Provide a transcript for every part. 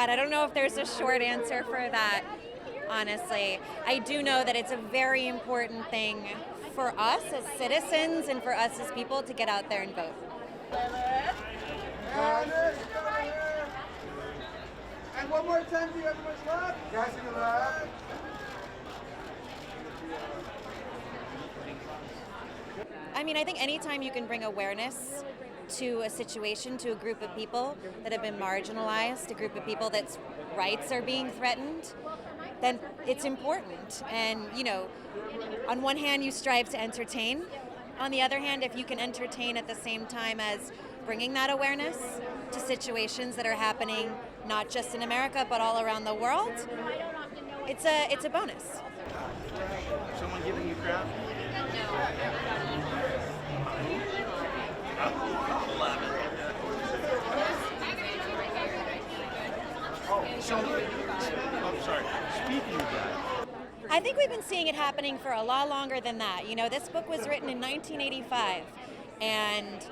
God, I don't know if there's a short answer for that, honestly. I do know that it's a very important thing for us as citizens and for us as people to get out there and vote. And one more time, do you have much left? Guys, you left. I mean, I think anytime you can bring awareness to a situation, to a group of people that have been marginalized, a group of people that's rights are being threatened, then it's important. And, on one hand, you strive to entertain. On the other hand, if you can entertain at the same time as bringing that awareness to situations that are happening not just in America, but all around the world, it's a bonus. Someone giving you crap? I'm sorry. Speaking of that, I think we've been seeing it happening for a lot longer than that. This book was written in 1985, and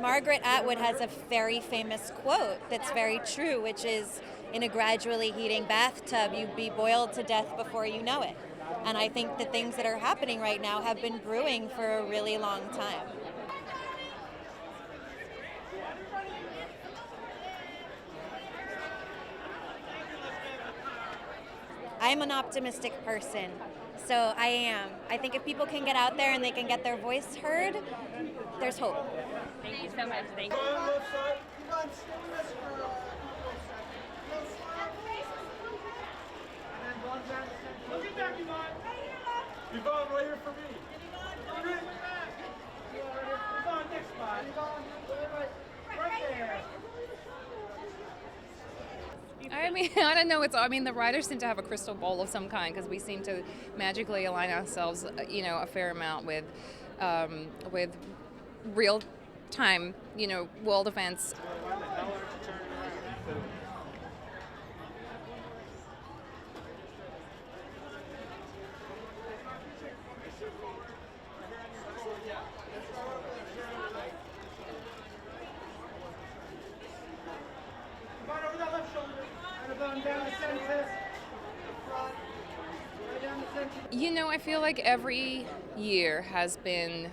Margaret Atwood has a very famous quote that's very true, which is, in a gradually heating bathtub, you'd be boiled to death before you know it. And I think the things that are happening right now have been brewing for a really long time. I'm an optimistic person, so I am. I think if people can get out there and they can get their voice heard, there's hope. Thank you so much. Thank you. Yvonne, right here for me. Yvonne, next spot. Right there. I mean, I don't know. The writers seem to have a crystal ball of some kind because we seem to magically align ourselves, a fair amount with real time, world events. I feel like every year has been,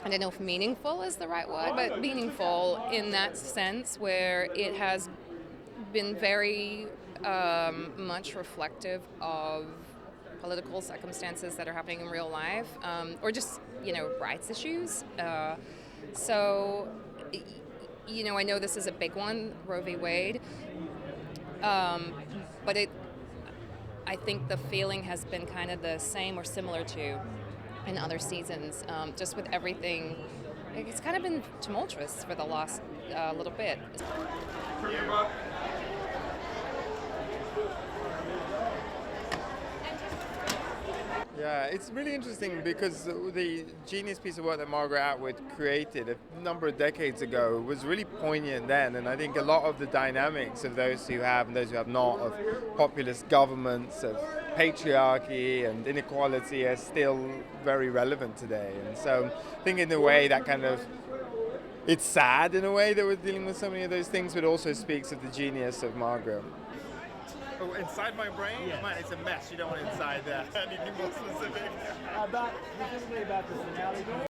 I don't know if meaningful is the right word, but meaningful in that sense where it has been very much reflective of political circumstances that are happening in real life, or just, rights issues. I know this is a big one, Roe V. Wade, but I think the feeling has been kind of the same or similar to in other seasons, just with everything. It's kind of been tumultuous for the last little bit. Yeah, it's really interesting because the genius piece of work that Margaret Atwood created a number of decades ago was really poignant then, and I think a lot of the dynamics of those who have and those who have not, of populist governments, of patriarchy and inequality are still very relevant today. And so I think in a way that it's sad in a way that we're dealing with so many of those things, but also speaks of the genius of Margaret. oh, inside my brain? Yes. Man, it's a mess. You don't want inside that. I need to be more specific. Specifically about the finale.